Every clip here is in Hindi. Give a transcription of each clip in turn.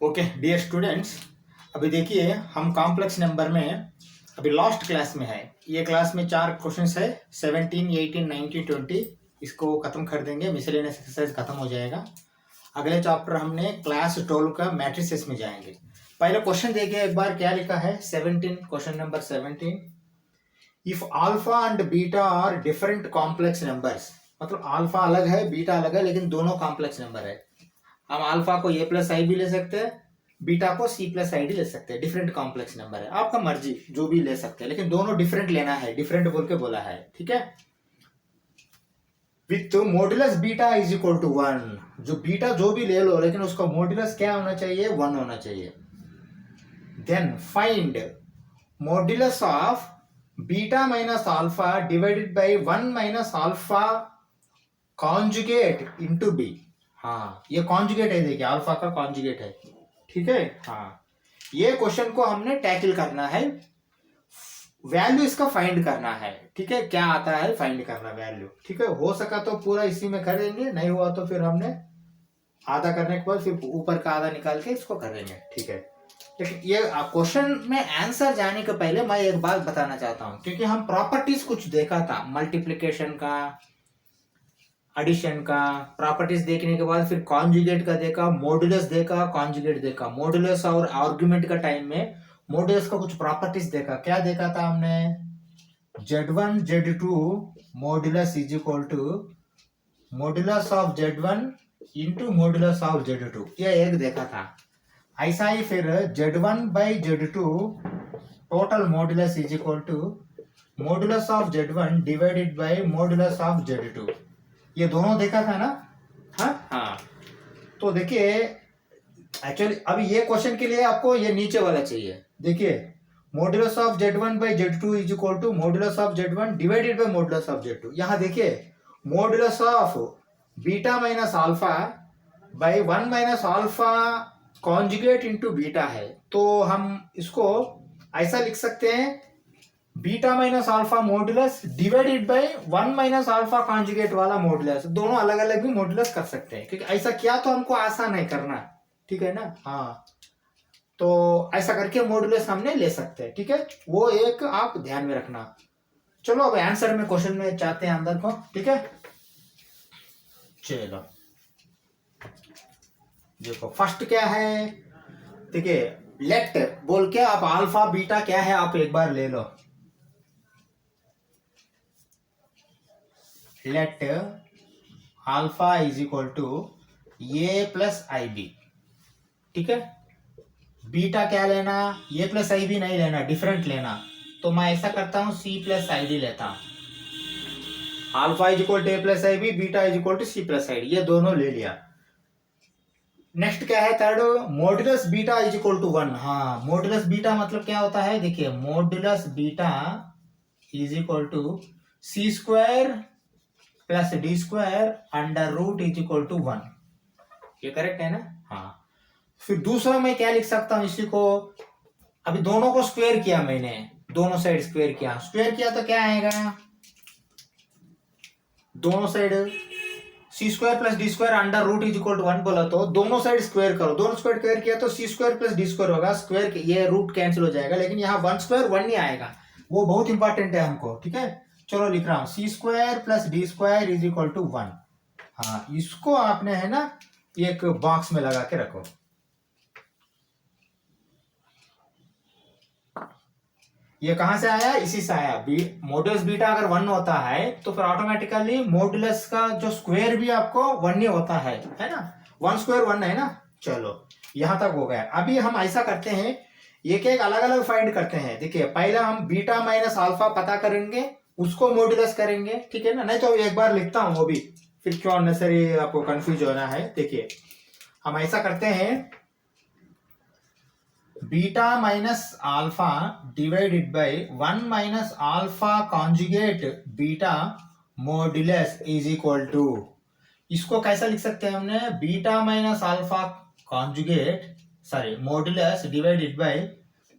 ओके डियर स्टूडेंट्स, अभी देखिए हम कॉम्प्लेक्स नंबर में अभी लास्ट क्लास में है। ये क्लास में 4 क्वेश्चंस है, 17, 18, 19, 20। इसको खत्म कर देंगे, मिसलेनियस एक्सरसाइज खत्म हो जाएगा। अगले चैप्टर हमने क्लास 12 का मैट्रिसेस में जाएंगे। पहले क्वेश्चन देखिए एक बार, क्या लिखा है। 17, question number 17, if alpha and beta are different complex numbers. मतलब अल्फा अलग है, बीटा अलग है, लेकिन दोनों कॉम्प्लेक्स नंबर है। हम अल्फा को ए प्लस आई भी ले सकते हैं, बीटा को सी प्लस आई डी ले सकते हैं। डिफरेंट कॉम्प्लेक्स नंबर है, आपका मर्जी, जो भी ले सकते हैं, लेकिन दोनों डिफरेंट लेना है। डिफरेंट बोल के बोला है, ठीक है। With modulus beta is equal to 1। जो बीटा जो भी ले लो, लेकिन उसका मॉड्यूलस क्या होना चाहिए, 1 होना चाहिए। Then find modulus of beta minus alpha divided by 1 minus alpha conjugate into B. हाँ, ये कॉन्जुगेट है, देखिए अल्फा का कॉन्जुगेट है, ठीक है। हाँ, ये क्वेश्चन को हमने टैकल करना है, वैल्यू इसका फाइंड करना है, ठीक है। क्या आता है फाइंड करना वैल्यू, ठीक है। हो सका तो पूरा इसी में करेंगे, नहीं हुआ तो फिर हमने आधा करने के बाद फिर ऊपर का आधा निकाल के इसको करेंगे, ठीक है। लेकिन ये क्वेश्चन में आंसर जाने के पहले मैं एक बात बताना चाहता हूँ, क्योंकि हम प्रॉपर्टीज कुछ देखा था, मल्टीप्लिकेशन का, एडिशन का। प्रॉपर्टीज देखने के बाद फिर कॉन्जुगेट का देखा, मॉड्यूलस देखा, कॉन्जुगेट देखा। मॉड्यूलस और आर्गुमेंट का टाइम में मॉड्यूलस का कुछ प्रॉपर्टीज देखा। क्या देखा था हमने, z1 z2 modulus is equal to modulus of z1 into modulus of z2, ये एक देखा था। ऐसा ही फिर z1 by z2 total modulus is equal to modulus of z1 divided by modulus of z2, ये दोनों देखा था ना। हाँ, तो देखिए एक्चुअली अभी ये क्वेश्चन के लिए आपको ये नीचे वाला चाहिए। देखिए modulus of z1 by z2 is equal to modulus of z1 divided by modulus of z2। यहाँ देखिए modulus of beta minus alpha by 1 minus alpha conjugate into beta है, तो हम इसको ऐसा लिख सकते हैं, beta minus alpha modulus divided by 1 minus alpha conjugate वाला मॉड्यूलस। दोनों अलग अलग भी मॉड्यूलस कर सकते हैं, क्योंकि ऐसा किया तो हमको आसान है करना, ठीक है ना। हाँ, तो ऐसा करके मॉड्यूलस हमने ले सकते हैं, ठीक है। वो एक आप ध्यान में रखना। चलो अब आंसर में क्वेश्चन में चाहते हैं अंदर को, ठीक है। चलो देखो फर्स्ट क्या है, देखिए लेट बोल के आप अल्फा बीटा क्या है आप एक बार ले लो। Let alpha is equal to A plus I B, ठीक है। बीटा क्या लेना, ए प्लस आई बी नहीं लेना, डिफरेंट लेना। तो मैं ऐसा करता हूं, सी प्लस आई डी लेता हूं। Alpha is equal to A plus I B, beta is equal to C plus I D, ये दोनों ले लिया। नेक्स्ट क्या है, third modulus beta is equal to 1। हाँ, मॉड्यूलस बीटा मतलब क्या होता है, देखिए modulus beta is equal to C square plus D square under root is equal to 1। ये करेक्ट है ना। हाँ, फिर दूसरा मैं क्या लिख सकता हूं इसी को, अभी दोनों को स्क्वायर किया मैंने, दोनों साइड स्क्वायर किया। स्क्वायर किया तो क्या आएगा, दोनों side C square plus D square under root is equal to 1 बोला, तो दोनों साइड स्क्वायर करो। दोनों स्क्वायर किया तो सी स्क्वायर प्लस डी स्क्वायर होगा, स्क्वायर ये रूट कैंसिल हो जाएगा, लेकिन यहाँ 1 स्क्वायर 1 नहीं आएगा, वो बहुत इंपॉर्टेंट है हमको, ठीक है। चलो लिख रहा हूं, C square plus D square is equal to 1। हाँ, इसको आपने है ना एक बॉक्स में लगा के रखो। ये कहां से आया, इसी से आया। मॉड्यूलस बीटा अगर 1 होता है तो फिर ऑटोमेटिकली मॉड्यूलस का जो स्क्वायर भी आपको 1 ही होता है ना। 1 स्क्वायर 1 है ना। चलो यहां तक हो गया। अभी हम ऐसा करते हैं, एक एक अलग अलग फाइंड करते हैं। देखिए पहला हम बीटा माइनस अल्फा पता करेंगे, उसको मॉड्यूलस करेंगे, ठीक है ना। नहीं तो एक बार लिखता हूं वो भी, फिर क्यों अननेसेसरी आपको कंफ्यूज होना है। देखिए हम ऐसा करते हैं, beta minus alpha divided by 1 minus alpha conjugate beta modulus is equal to, इसको कैसा लिख सकते हैं हमने, beta minus alpha conjugate sorry modulus divided by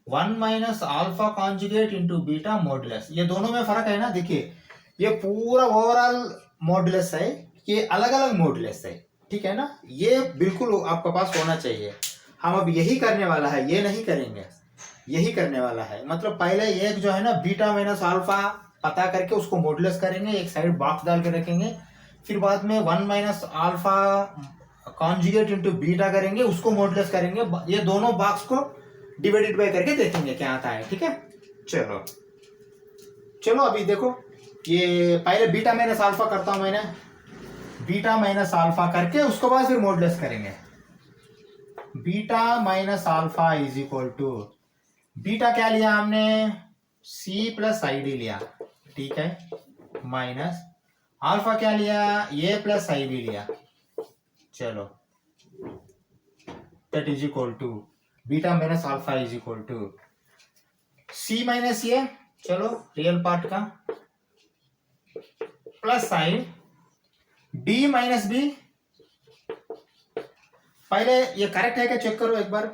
1 minus alpha conjugate into beta modulus. ये दोनों में फर्क है ना। देखिए ये पूरा ओवरऑल मॉड्यूलस है, ये अलग अलग मॉड्यूलस है, ठीक है ना। ये बिल्कुल आपके पास होना चाहिए। हम अब यही करने वाला है, ये नहीं करेंगे, यही करने वाला है। मतलब पहले एक जो है ना बीटा माइनस अल्फा पता करके उसको मॉडुलस करेंगे, एक साइड बॉक्स डाल के रखेंगे, फिर बाद में 1 minus alpha conjugate into beta करेंगे, उसको मॉडुलस करेंगे, ये दोनों बॉक्स को डिवाइडेड बाय करके देखेंगे क्या आता है। ठीक है, चलो चलो अभी देखो, ये पहले बीटा माइनस अल्फा करता हूं मैंने, बीटा माइनस अल्फा करके उसको बाद फिर मॉडुलस करेंगे। Beta minus alpha is equal to, beta क्या लिया हमने, सी प्लस आई डी लिया, ठीक है, माइनस अल्फा क्या लिया, ए प्लस आई बी लिया, चलो that is equal to beta minus alpha is equal to C minus A, चलो रियल पार्ट का, plus sign D minus B. पहले ये करेक्ट है क्या चेक करो एक बार।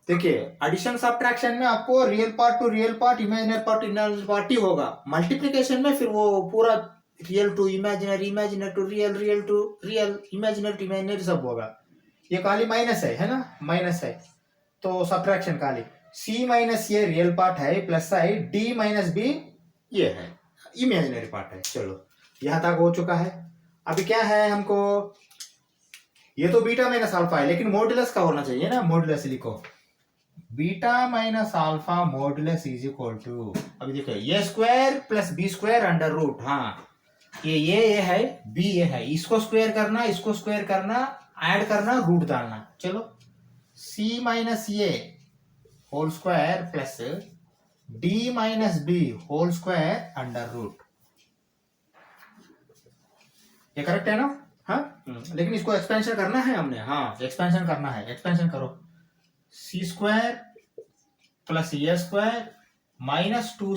देखिए एडिशन सब्ट्रैक्शन में आपको real part to real part, imaginary part to imaginary part ही होगा। मल्टीप्लिकेशन में फिर वो पूरा real to imaginary, imaginary to real, real to real, imaginary to imaginary सब होगा। ये खाली माइनस है ना, माइनस है तो सब्ट्रैक्शन खाली सी माइनस ये रियल पार्ट है, plus side D minus B ये है इमेजिनरी पार्ट है। चलो यहां तक हो चुका है। अभी क्या है हमको, ये तो बीटा माइनस अल्फा है लेकिन मॉडुलस का होना चाहिए ना, मॉडुलस लिखो, beta minus alpha modulus is equal to, अभी देखो A square plus B square under root, हाँ ये है, बी ये है, इसको स्क्वायर करना, इसको स्क्वायर करना, ऐड करना, रूट डालना, चलो सी माइनस ए whole square plus D minus B whole square under root, ये करेक्ट है ना। हाँ लेकिन इसको एक्सपेंशन करना है हमने, हाँ एक्सपेंशन करना है, एक्सपेंशन करो, C square plus A square minus 2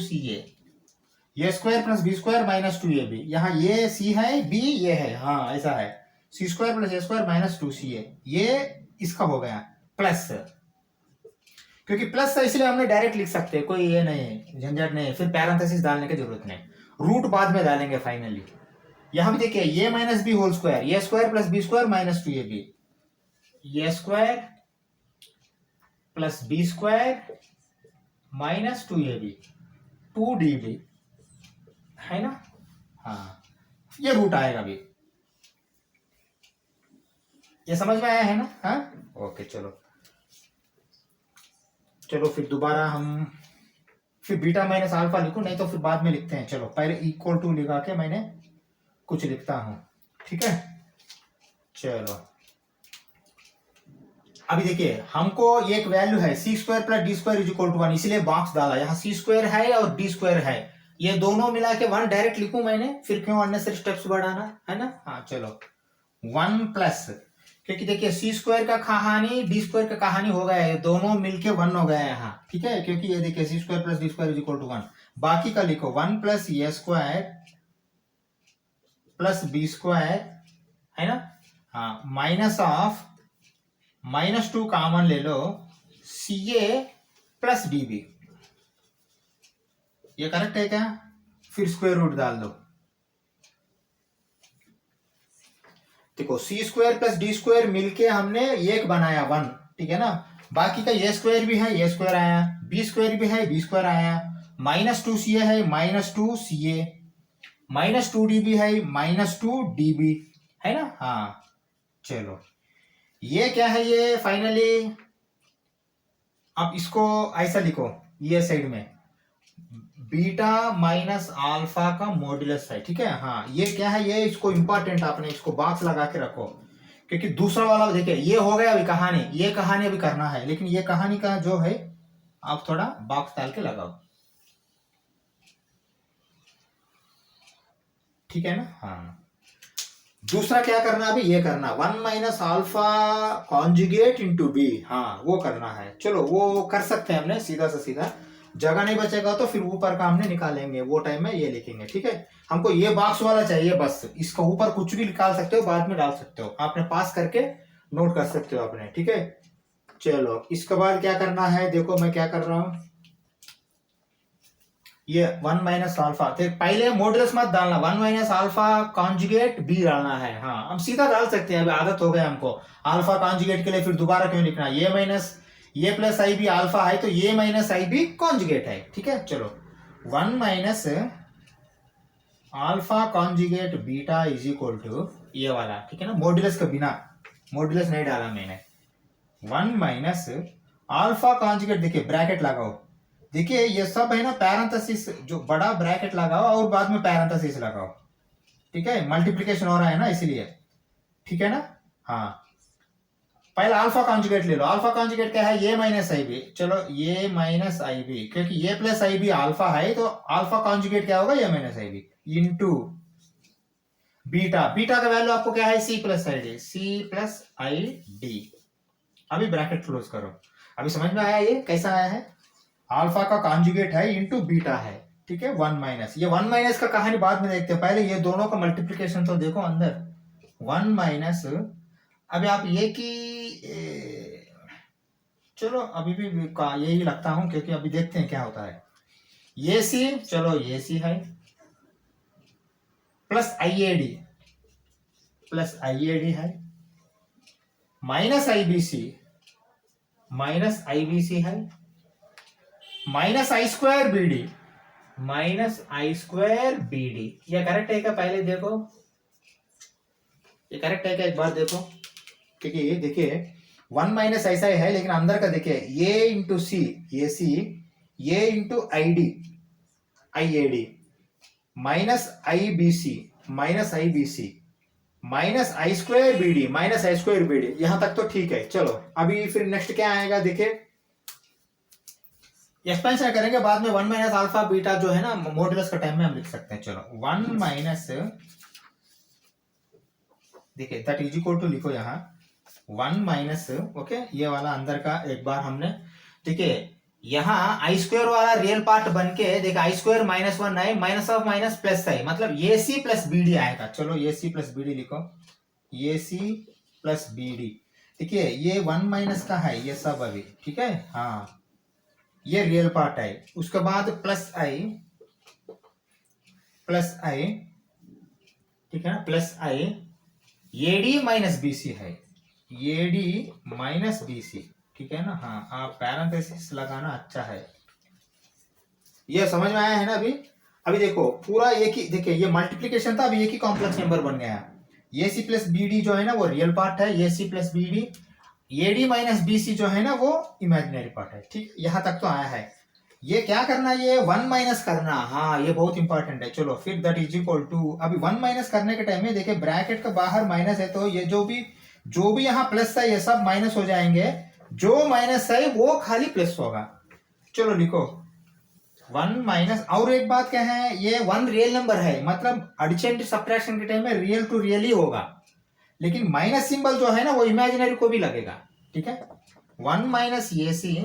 A square plus B square minus 2ab, यहाँ ये सी है बी ये है, हाँ ऐसा है, C square plus A square minus 2ca, ये इसका हो गया प्लस, क्योंकि प्लस है इसलिए हमने डायरेक्ट लिख सकते हैं, कोई ये नहीं झंझट नहीं, फिर पैरेंथेसिस डालने की जरूरत नहीं, रूट बाद में डालेंगे फाइनली। यहां भी देखिए ये minus B whole square, A square plus B square minus 2ab, A square plus B square minus 2ab 2db है ना, हाँ ये रूट आएगा अभी, ये समझ में आया है ना। हाँ ओके चलो चलो फिर दोबारा हम फिर बीटा माइनस अल्फा लिखो, नहीं तो फिर बाद में लिखते हैं। चलो पहले इक्वल टू लिखा के मैंने कुछ लिखता हूं, ठीक है। चलो अभी देखिए हमको एक वैल्यू है C square plus D square is equal to 1, इसलिए बॉक्स डाला, यहाँ सी स्क्वायर है और डी स्क्वायर है, ये दोनों मिला के 1 डायरेक्ट लिखूं मैंने, फिर क्यों अननेसेसरी स्टेप्स बढ़ाना है ना। हाँ चलो 1 प्लस, क्योंकि देखिए सी स्क्वायर का कहानी डी स्क्वायर का कहानी हो गया है, दोनों मिलके 1 हो गया है यहाँ, ठीक है, क्योंकि ये देखिए C square plus D square is equal to 1, बाकी का लिखो 1 plus A square plus B square है ना, हाँ माइनस ऑफ -2 कॉमन ले लो, C A plus D B, ये करेक्ट है क्या, फिर स्क्वायर रूट डाल दो, देखो C square plus D square मिलके हमने एक बनाया 1, ठीक है ना, बाकी का ए स्क्वायर भी है, ए स्क्वायर आया, बी स्क्वायर भी है, बी स्क्वायर आया, -2ca है, -2ca, -2db है, -2db है ना। हाँ चलो ये क्या है, ये फाइनली अब इसको ऐसा लिखो, ये साइड में बीटा माइनस अल्फा का मॉड्यूलस है, ठीक है। हाँ ये क्या है, ये इसको इंपॉर्टेंट आपने इसको बॉक्स लगा के रखो, क्योंकि दूसरा वाला देखिए ये हो गया अभी कहानी, ये कहानी अभी करना है, लेकिन ये कहानी का जो है आप थोड़ा बॉक्स डाल के लगाओ, ठीक है ना। हाँ दूसरा क्या करना अभी, ये करना 1 minus alpha conjugate into B, हाँ वो करना है। चलो वो कर सकते हैं हमने सीधा से सीधा, जगह नहीं बचेगा तो फिर ऊपर का हमने निकालेंगे, वो टाइम में ये लिखेंगे, ठीक है। हमको ये बॉक्स वाला चाहिए बस, इसका ऊपर कुछ भी निकाल सकते हो, बाद में डाल सकते हो, आपने पास करके नोट कर सकते हो आपने, ठीक है। चलो इसके बाद क्या करना है, देखो मैं क्या कर रहा हूं, ये 1 माइनस अल्फा, तो पहले मॉडुलस मत डालना, 1 माइनस अल्फा कॉन्जुगेट बी डालना है। हाँ हम सीधा डाल सकते हैं, अभी आदत हो गया हमको। अल्फा कॉन्जुगेट के लिए फिर दोबारा क्यों लिखना, ये माइनस ये प्लस आई बी अल्फा है तो ये माइनस आई बी कॉन्जुगेट है, ठीक है। चलो 1 minus alpha conjugate beta is equal to ये वाला, ठीक है ना, मॉडुलस के बिना, मॉडुलस नहीं डाला मैंने। 1 माइनस अल्फा कॉन्जुगेट, देखिए ब्रैकेट लगाओ, देखिए ये सब है ना पैरेंथेसिस, जो बड़ा ब्रैकेट लगाओ और बाद में पैरेंथेसिस लगाओ, ठीक है, मल्टीप्लिकेशन हो रहा है ना इसीलिए, ठीक है ना। हाँ पहले अल्फा कॉन्जुगेट ले लो, अल्फा कॉन्जुगेट क्या है, ये माइनस आई बी, चलो ये माइनस आई बी, क्योंकि ये प्लस आई बी अल्फा है तो अल्फा कॉन्जुगेट क्या होगा, ये minus I B into beta, beta का वैल्यू आपको क्या है, C plus I D, C plus I D. अभी ब्रैकेट क्लोज करो, अभी समझ में आया ये कैसा आया है, अल्फा का कॉन्जुगेट है इंटू बीटा है, ठीक है। 1 माइनस, ये 1 माइनस का कहानी बाद में देखते हैं, पहले ये दोनों का मल्टीप्लिकेशन तो देखो अंदर। 1 माइनस, अभी आप ये की चलो अभी भी यही लगता हूं, क्योंकि अभी देखते हैं क्या होता है। ये सी, चलो ये सी है plus I A D, plus I A D है, minus I B C, minus I B सी है, minus I square B D, minus I square B D. ये करेक्ट है क्या, पहले देखो ये करेक्ट है क्या, एक बार देखो, क्योंकि ये देखिए 1 माइनस ऐसा ही है लेकिन अंदर का देखिए, ये इंटू सी, ये सी, ये into I D, I A D, minus I B C, minus I B C, minus I square B D, minus I square B D, यहां तक तो ठीक है। चलो अभी फिर नेक्स्ट क्या आएगा, देखिए एक्सपेंशन करेंगे बाद में, 1 माइनस अल्फा बीटा जो है ना मॉडुलस का टाइम में हम लिख सकते हैं। चलो 1 माइनस, देखिए दैट इज इक्वल टू लिखो यहाँ 1 माइनस, ओके, ये वाला अंदर का एक बार हमने, देखिए यहाँ आई स्क्वायर वाला रियल पार्ट बन के, देखिए आई स्क्वायर माइनस 1 है, माइनस ऑफ माइनस प्लस है, मतलब ये सी प्लस बी डी आएगा। चलो ये सी प्लस बी डी लिखो, ये सी प्लस बी डी, देखिए ये 1 माइनस का है ये सब अभी, ठीक है। हाँ ये रियल पार्ट है, उसके बाद प्लस आई, प्लस आई, ठीक है ना, प्लस आई, ये डी माइनस बी सी है, ये डी माइनस बी सी, ठीक है ना। हाँ आप पैरेंथेसिस लगाना अच्छा है, ये समझ में आया है ना। अभी अभी देखो पूरा एक ही, देखिए ये मल्टीप्लिकेशन था, अभी एक ही कॉम्प्लेक्स नंबर बन गया। ये सी प्लस बी डी जो है ना वो रियल पार्ट है, ये सी प्लस बी डी, ये डी माइनस बी सी जो है ना वो इमेजिनरी पार्ट है, ठीक, यहां तक तो आया है। ये क्या करना, ये 1 माइनस करना, हाँ ये बहुत इंपॉर्टेंट है। चलो फिर दैट इज इक्वल टू, अभी 1 माइनस करने के टाइम में देखिए ब्रैकेट के बाहर माइनस है, तो ये जो भी यहाँ प्लस है ये सब माइनस हो जाएंगे, जो माइनस है वो खाली प्लस होगा। चलो लिखो 1 माइनस, और एक बात क्या है, ये 1 रियल नंबर है, मतलब एडिशन सब्ट्रैक्शन के टाइम में रियल टू रियल ही होगा, लेकिन माइनस सिंबल जो है ना वो इमेजिनरी को भी लगेगा, ठीक है। 1 minus A C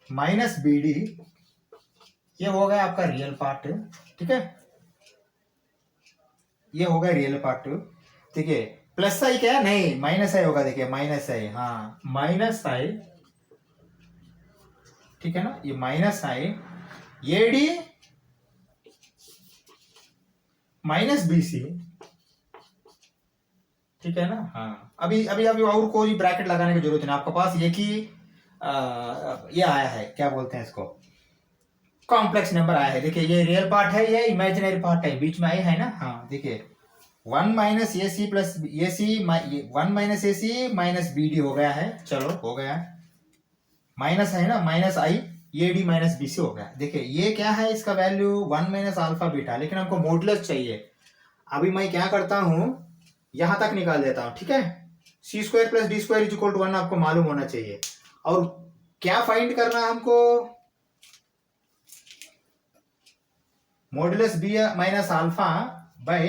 minus B D, ये हो गया आपका रियल पार्ट, ठीक है, ये हो गया रियल पार्ट। देखिए प्लस आई क्या, नहीं माइनस आई होगा, देखिए माइनस आई, हाँ माइनस आई, ठीक है ना, ये माइनस आई, ये डी माइनस बी सी, ठीक है ना। हाँ अभी अभी अभी और कोई ब्रैकेट लगाने की जरूरत नहीं, आपके पास एक ही ये आया है, क्या बोलते हैं इसको, कॉम्प्लेक्स नंबर आया है। देखिए ये रियल पार्ट है, ये इमेजिनरी पार्ट है, बीच में आया है ना। हाँ देखिए 1 minus A C plus A C, 1 minus A C minus B D हो गया है, चलो हो गया, माइनस है ना, minus I A D minus B C हो गया। देखिए ये क्या है, इसका वैल्यू 1 माइनस अल्फा बीटा, लेकिन हमको मॉडुलस चाहिए। अभी मैं क्या करता हूं, यहां तक निकाल देता हूं, ठीक है। C square plus D square is equal to 1 आपको मालूम होना चाहिए, और क्या फाइंड करना है हमको, modulus B minus alpha by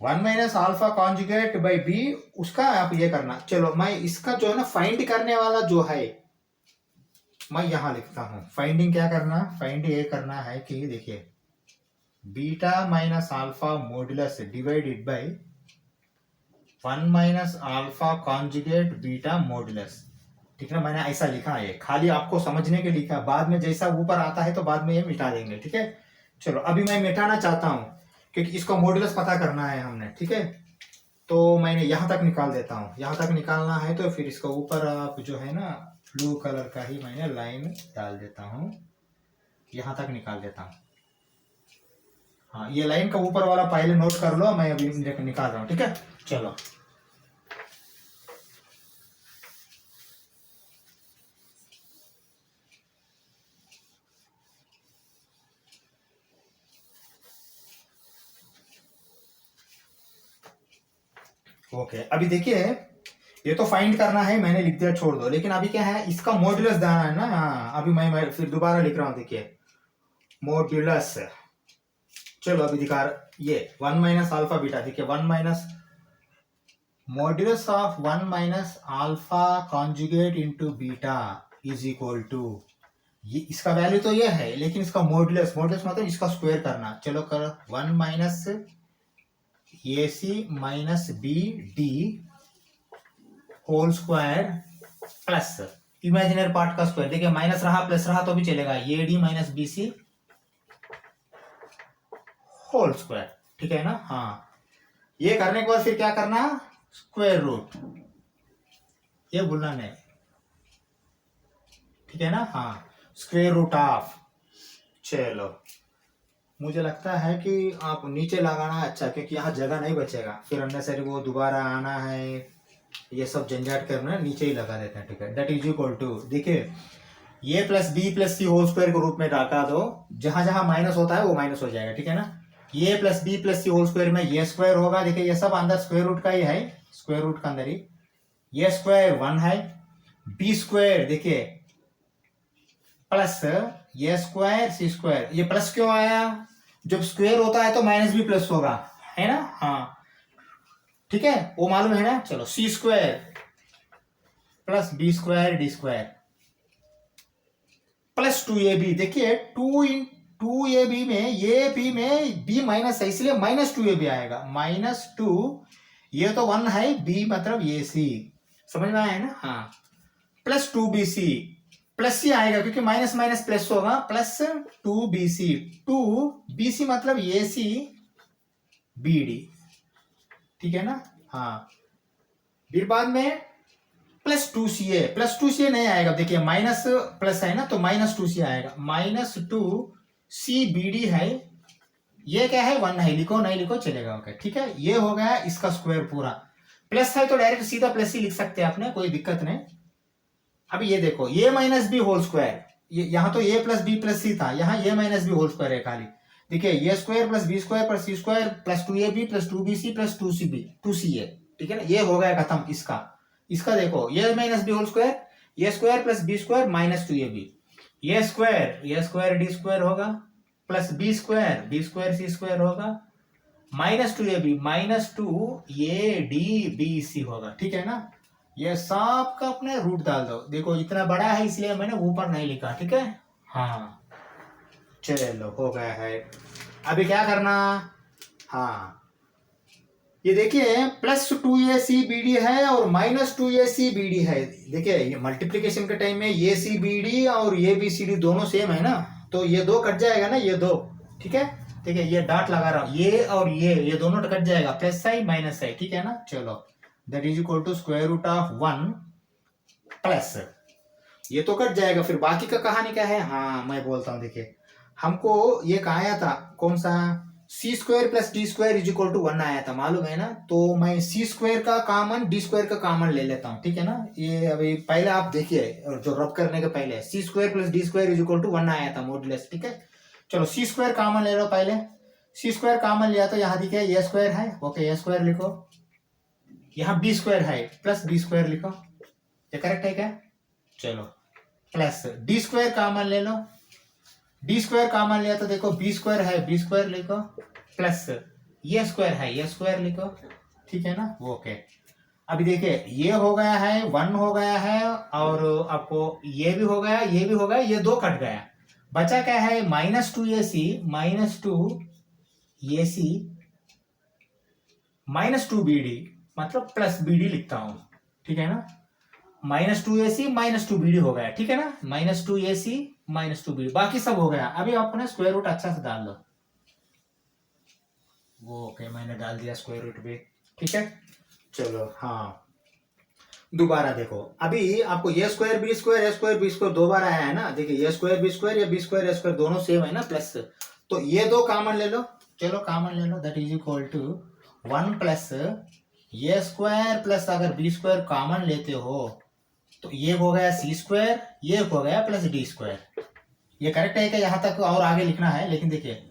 1 minus alpha conjugate by B, उसका आप ये करना। चलो मैं इसका जो है ना फाइंड करने वाला जो है मैं यहां लिखता हूं, फाइंडिंग क्या करना, फाइंड ये करना है कि देखिए beta minus alpha modulus divided by 1 minus alpha conjugate beta modulus, ठीक है ना, मैंने ऐसा लिखा है, खाली आपको समझने के लिखा, बाद में जैसा ऊपर आता है तो बाद में ये मिटा देंगे, ठीक है। चलो अभी मैं मिटाना चाहता हूँ क्योंकि इसका मॉडुलस पता करना है हमने, ठीक है। तो मैंने यहाँ तक निकाल देता हूँ, यहाँ तक निकालना है तो फिर इसका ऊपर आप जो है ना ब्लू कलर का ही मैंने लाइन डाल देता हूँ, यहाँ तक निकाल देता हूँ। हाँ, ये लाइन का ऊपर वाला पहले नोट कर लो, मैं अभी निकाल रहा हूँ, ठीक है। चलो ओके, अभी देखिए ये तो फाइंड करना है, मैंने लिख दिया, छोड़ दो। लेकिन अभी क्या है, इसका मॉड्यूलस देना है ना। हाँ, अभी मैं फिर दोबारा लिख रहा हूँ, देखिए मॉड्यूलस। चलो अभी दिखा, ये 1 माइनस अल्फा बीटा, देखिए 1 minus modulus of 1 minus alpha conjugate into beta is equal to, ये इसका वैल्यू तो ये है, लेकिन इसका मॉड्यूलस, मॉड्यूलस मतलब इसका स्क्वायर करना। चलो कर 1 minus A C minus B D whole square plus imaginary part का स्क्वायर, देखिए माइनस रहा प्लस रहा तो भी चलेगा, A D minus B C whole square, ठीक है ना। हाँ, ये करने के बाद फिर क्या करना, स्क्वायर रूट, ये भूलना नहीं, ठीक है ना। हाँ, स्क्वायर रूट ऑफ, चलो मुझे लगता है कि आप नीचे लगाना अच्छा, क्योंकि यहाँ जगह नहीं बचेगा, फिर अननेसरी वो दोबारा आना है, ये सब झंझट करना, नीचे ही लगा देते हैं, ठीक है। दैट इज इक्वल टू, देखिए ए प्लस बी प्लस सी होल स्क्वायर के रूप में रखा दो, जहां जहां माइनस होता है वो माइनस हो जाएगा, ठीक है ना। ए प्लस बी प्लस सी होल स्क्वायर में ये स्क्वायर होगा, देखिए ये सब अंदर स्क्वायर रूट का ही है, स्क्वायर रूट का अंदर ही, ये स्क्वायर 1 है, बी स्क्वायर देखिए प्लस ये स्क्वायर सी स्क्वायर, ये प्लस क्यों आया, जब स्क्वायर होता है तो माइनस भी प्लस होगा, है ना। हाँ ठीक है, वो मालूम है ना। चलो C square plus B square D square plus 2ab, देखिए 2ab में ए बी में बी माइनस है, इसलिए माइनस 2ab आएगा, माइनस 2, ये तो 1 है, बी मतलब ए सी, समझ में आया है ना। हाँ, प्लस 2bc, प्लस सी आएगा क्योंकि माइनस माइनस प्लस होगा, प्लस 2bc, 2bc मतलब ए सी बी डी, ठीक है ना। हाँ, फिर बाद में प्लस 2ca, प्लस 2ca नहीं आएगा, देखिए माइनस प्लस है ना, तो माइनस 2c आएगा, माइनस 2cbd है, ये क्या है 1 है, लिखो नहीं लिखो चलेगा, ओके ठीक है। ये हो गया इसका स्क्वायर पूरा, प्लस है तो डायरेक्ट सीधा प्लस ही लिख सकते हैं आपने, कोई दिक्कत नहीं। अभी ये देखो A minus B whole square, यहाँ तो A plus B plus C था, यहाँ A minus B whole square है खाली, देखिए A square plus B square plus C square plus 2ab plus 2bc plus 2ca, ठीक है ना। ये हो गया खत्म इसका, इसका देखो A minus B whole square, A square plus B square minus 2ab, A square D square होगा plus B square C square होगा माइनस 2ab माइनस 2adbc होगा, ठीक है ना। ये सब का अपने रूट डाल दो, देखो इतना बड़ा है इसलिए मैंने ऊपर नहीं लिखा, ठीक है। हाँ चलो हो गया है, अभी क्या करना, हाँ ये देखिए प्लस 2acbd है और माइनस 2acbd है, देखिए ये मल्टीप्लीकेशन के टाइम में acbd और abcd दोनों सेम है ना, तो ये दो कट जाएगा ना, ये दो, ठीक है। ठीक है, ये डॉट लगा रहा हूं, ये और ये दोनों कट जाएगा, प्लस साइन माइनस साइन, ठीक है ना। चलो that is equal to square root of 1 plus, ये तो कट जाएगा, फिर बाकी का कहानी क्या है, हाँ मैं बोलता हूँ, देखिए हमको ये कहा आया था, कौन सा, C square plus D square is equal to 1 आया था, मालूम है ना। तो मैं सी स्क्वायर का कॉमन डी स्क्वायर का कॉमन ले लेता हूँ, ठीक है ना। ये अभी पहले आप देखिए, जो रब करने के पहले C square plus D square is equal to 1 आया था मॉडुलस, ठीक है। चलो सी स्क्वायर कॉमन ले लो, पहले सी स्क्वायर कॉमन लिया तो यहाँ दिखे ए स्क्वायर है, ओके ए स्क्वायर लिखो, यहाँ बी स्क्वायर है प्लस बी स्क्वायर लिखो, ये करेक्ट है क्या। चलो प्लस डी स्क्वायर कॉमन ले लो, डी स्क्वायर कॉमन लिया तो देखो बी स्क्वायर है, बी स्क्वायर लिखो, प्लस ये स्क्वायर है, ये स्क्वायर लिखो, ठीक है ना। ओके, अभी देखिए ये हो गया है 1 हो गया है, और आपको ये भी हो गया, ये भी हो गया, ये दो कट गया, बचा क्या है माइनस 2ac माइनस 2bd मतलब प्लस bd लिखता हूं, ठीक है ना। -2ac -2bd हो गया, ठीक है ना, -2ac -2bd, बाकी सब हो गया। अभी आप ना स्क्वायर रूट अच्छा से डाल लो। वो ओके, मैंने डाल दिया स्क्वायर रूट भी, ठीक है। चलो हाँ, दोबारा देखो, अभी आपको ए स्क्वायर बी स्क्वायर दो बार आया है ना। देखिए ए स्क्वायर बी स्क्वायर या बी स्क्वायर ए स्क्वायर दोनों सेम है ना, प्लस, तो ये दो कॉमन ले लो। चलो कॉमन ले लो, that is equal to 1 plus A square plus, अगर बी स्क्वायर कॉमन लेते हो तो ये हो गया सी स्क्वायर, ये हो गया प्लस डी स्क्वायर। ये करेक्ट है क्या? यहाँ तक और आगे लिखना है, लेकिन देखिए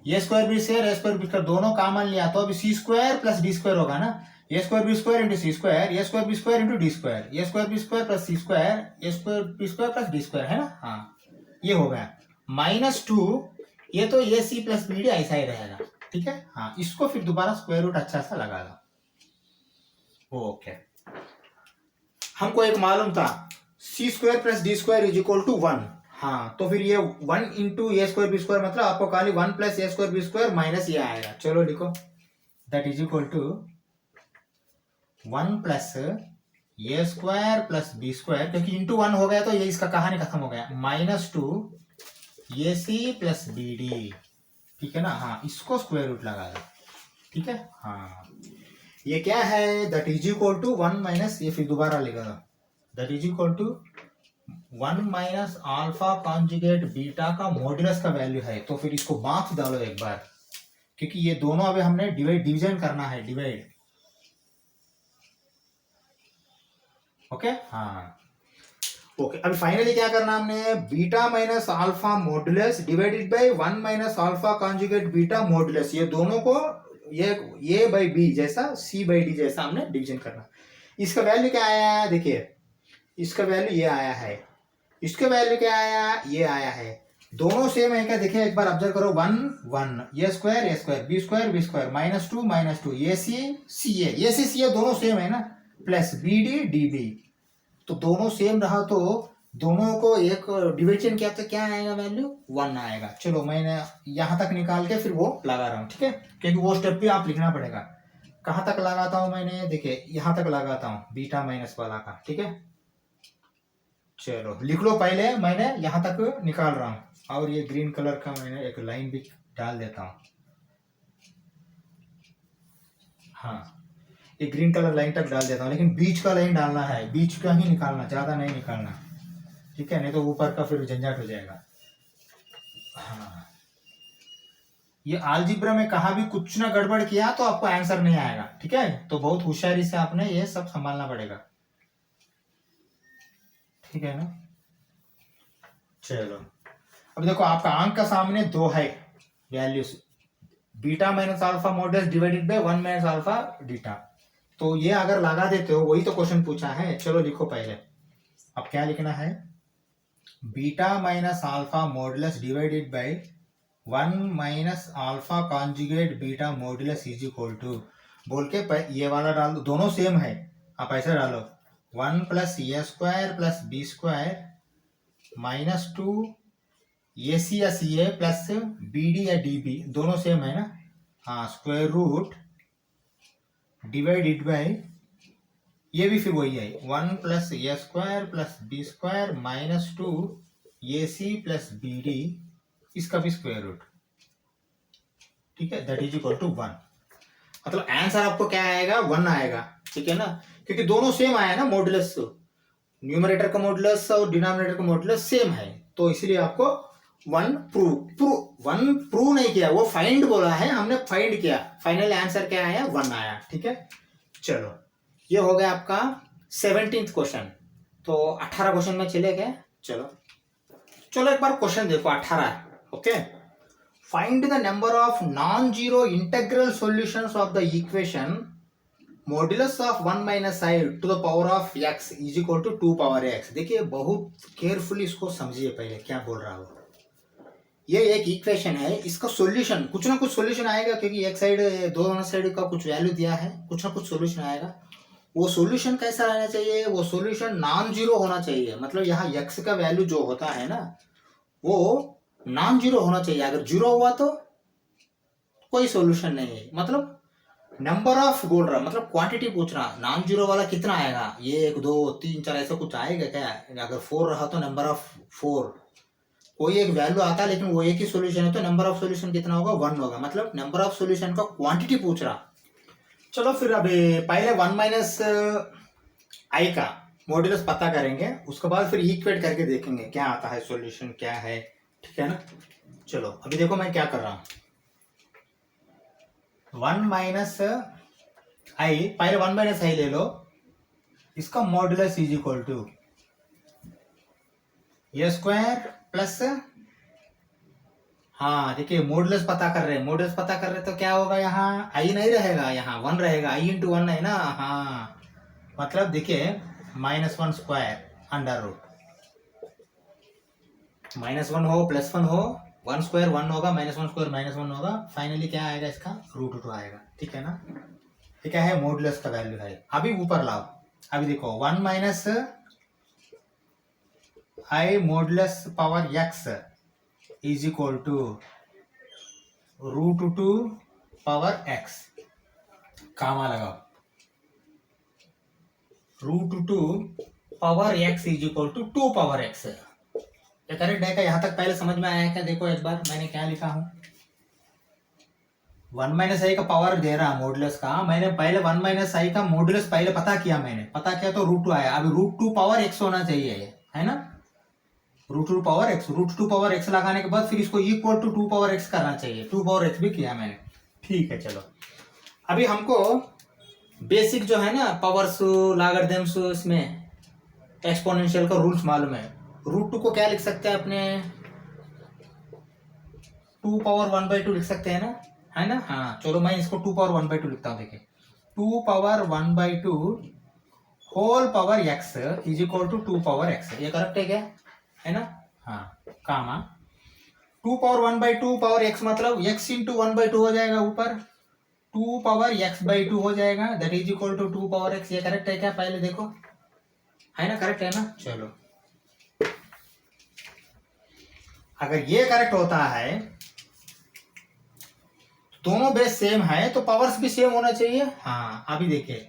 ए स्क्वायर बी स्क्वायर दोनों कॉमन लिया तो अभी C square plus D square होगा ना। A square B square into C square, A square B square into D square, A square B square plus C square, A square B square plus D square, है ना। हाँ, ये हो गया -2, ये तो A C plus B D ऐसा ही रहेगा, ठीक है। हाँ, इसको फिर दोबारा स्क्वायर रूट अच्छा सा लगा दो। ओके, हमको एक मालूम था C square plus D square is equal to 1। हाँ, तो फिर ये 1 into A square B square, मतलब आपको खाली 1 plus A square B square minus ये आएगा। चलो लिखो, that is equal to 1 plus A square plus B square, क्योंकि इंटू 1 हो गया तो ये इसका कहानी खत्म हो गया, -2 A C plus B D, ठीक है ना। हाँ, इसको स्क्वायर रूट लगा दो, ठीक है। हाँ, ये क्या है, that is equal to 1 minus, ये फिर दोबारा लिखा था, that is equal to 1 minus alpha conjugate beta का मॉड्यूलस का वैल्यू है। तो फिर इसको मार्क्स डालो एक बार, क्योंकि ये दोनों अभी हमने डिवीजन करना है, डिवाइड। ओके, हाँ ओके, अभी फाइनली क्या करना हमने, beta minus alpha modulus divided by 1 minus alpha conjugate beta modulus, ये दोनों को ये ए बाई बी जैसा, सी बाई डी जैसा हमने डिवीजन करना। इसका वैल्यू क्या आया है, देखिए इसका वैल्यू ये आया है, इसका वैल्यू क्या आया, ये आया है, दोनों सेम है क्या, देखिए एक बार ऑब्जर्व करो, 1 1 A square B square -2 A C A दोनों सेम है ना, plus B D D B, तो दोनों सेम रहा तो दोनों को एक डिवीजन किया तो क्या आएगा, वैल्यू 1 आएगा। चलो मैंने यहाँ तक निकाल के फिर वो लगा रहा हूँ, ठीक है, क्योंकि वो स्टेप भी आप लिखना पड़ेगा। कहाँ तक लगाता हूँ मैंने, देखिए यहाँ तक लगाता हूँ बीटा माइनस वाला का, ठीक है। चलो लिख लो, पहले मैंने यहाँ तक निकाल रहा हूँ, और ये ग्रीन कलर का मैंने एक लाइन भी डाल देता हूँ। हाँ, ये ग्रीन कलर लाइन तक डाल देता हूँ, लेकिन बीच का लाइन डालना है, बीच का ही निकालना, ज्यादा नहीं निकालना, ठीक है, नहीं तो ऊपर का फिर झंझट हो जाएगा। हाँ, ये अलजेब्रा में कहा भी कुछ ना गड़बड़ किया तो आपको आंसर नहीं आएगा, ठीक है, तो बहुत होशियारी से आपने ये सब संभालना पड़ेगा, ठीक है ना। चलो अब देखो, आपका अंक का सामने 2 है values, beta minus alpha models divided by 1 minus alpha beta, तो ये अगर लगा देते हो, वही तो क्वेश्चन पूछा है। चलो लिखो पहले, अब क्या लिखना है, beta minus alpha modulus divided by 1 minus alpha conjugate beta modulus is equal to, बोल के ये वाला डाल दो, दोनों सेम है, आप ऐसा डालो 1 plus A square plus B square -2 A सी या सी ए प्लस बी डी या डी बी, दोनों सेम है ना। हाँ, स्क्वायर रूट डिवाइडेड बाय, ये भी फिर वही है, 1 plus A square plus B square -2 A C plus B D, इसका भी स्क्वायर रूट, ठीक है, दैट इज इक्वल टू 1। मतलब आंसर आपको क्या आएगा, 1 आएगा, ठीक है ना, क्योंकि दोनों सेम आया ना, मॉडुलस, न्यूमरेटर का मॉडुलस और डिनोमिनेटर का मॉडुलस सेम है, तो इसलिए आपको 1 प्रूव नहीं किया, वो फाइंड बोला है, हमने फाइंड किया, फाइनल आंसर क्या आया, 1 आया, ठीक है। चलो ये हो गया आपका 17th क्वेश्चन, तो 18 क्वेश्चन में चले गए। चलो एक बार क्वेश्चन देखो, 18, okay, find the number of non zero integral solutions of the equation modulus of 1 minus I to the power of x is equal to 2 power x। देखिए बहुत केयरफुली इसको समझिए, पहले क्या बोल रहा हूँ, ये एक इक्वेशन है, इसका सॉल्यूशन कुछ ना कुछ सॉल्यूशन आएगा, क्योंकि एक साइड दोनों साइड का कुछ वैल्यू दिया है, कुछ ना कुछ सॉल्यूशन आएगा। वो सॉल्यूशन कैसा रहना चाहिए, वो सॉल्यूशन नॉन जीरो होना चाहिए, मतलब यहाँ x का वैल्यू जो होता है ना, वो नॉन जीरो होना चाहिए, अगर जीरो हुआ तो कोई सॉल्यूशन नहीं है, मतलब नंबर ऑफ बोल रहा मतलब क्वांटिटी पूछ रहा, नॉन जीरो वाला कितना आएगा, ये 1 2 3 4 ऐसा कुछ आएगा क्या? अगर 4 रहा तो नंबर ऑफ 4, कोई एक वैल्यू आता है लेकिन वो एक ही सॉल्यूशन है तो नंबर ऑफ सॉल्यूशन कितना होगा, 1 होगा, मतलब नंबर ऑफ सॉल्यूशन का क्वांटिटी पूछ रहा। चलो फिर अभी पहले 1 माइनस आई का मॉड्यूलस पता करेंगे, उसके बाद फिर इक्वेट करके देखेंगे क्या आता है, सॉल्यूशन क्या है, ठीक है ना। चलो अभी देखो मैं क्या कर रहा हूँ, 1 माइनस आई, पहले 1 माइनस आई ले लो, इसका modulus is equal to A square plus, हाँ देखिए मॉड्यूलस पता कर रहे हैं, मॉड्यूलस पता कर रहे हैं तो क्या होगा, यहाँ आई नहीं रहेगा, यहाँ 1 रहेगा, आई इंटू 1 है ना, हाँ मतलब देखिए -1 स्क्वायर अंडर रूट, -1 हो +1 हो, 1 स्क्वायर 1 होगा, -1 स्क्वायर -1 होगा, फाइनली क्या आएगा इसका √2 आएगा, ठीक है ना। ये क्या है, मॉड्यूलस का वैल्यू है। अभी ऊपर लाओ, अभी देखो 1 minus I modulus power x is equal to √2 power X, comma लगाओ, √2 power x is equal to 2 power x, ये करेक्ट है क्या? यहां तक पहले समझ में आया क्या? देखो एक बार मैंने क्या लिखा हूं, 1 माइनस आई का पावर दे रहा मॉड्यूलस का, मैंने पहले 1 माइनस आई का मॉड्यूलस पहले पता किया, मैंने पता किया तो √2 आया, अभी √2 पावर एक्स होना चाहिए, है ना, √2 पावर एक्स, √2 पावर एक्स लगाने के बाद फिर इसको इक्वल टू 2 पावर एक्स करना चाहिए, 2 पावर एक्स भी किया मैंने, ठीक है। चलो अभी हमको बेसिक जो है ना पावर्स लॉगरिथम्स इसमें एक्सपोनेंशियल का रूल्स मालूम है, √2 को क्या लिख सकते हैं अपने, 2 पावर 1/2 लिख सकते हैं ना, है ना, हाँ चलो मैं इसको 2 पावर 1/2 लिखता हूँ, देखिए 2 power 1/2 whole power x is equal to 2 power x, ये करेक्ट है क्या, है ना, हाँ कामा 2 पावर 1/2 पावर एक्स मतलब x इंटू 1/2 हो जाएगा, ऊपर 2 पावर x/2 हो जाएगा, that is equal to 2 power x, ये करेक्ट है क्या, पहले देखो, है ना, करेक्ट है ना। चलो अगर ये करेक्ट होता है, दोनों बेस सेम है तो पावर्स भी सेम होना चाहिए, हाँ अभी देखिए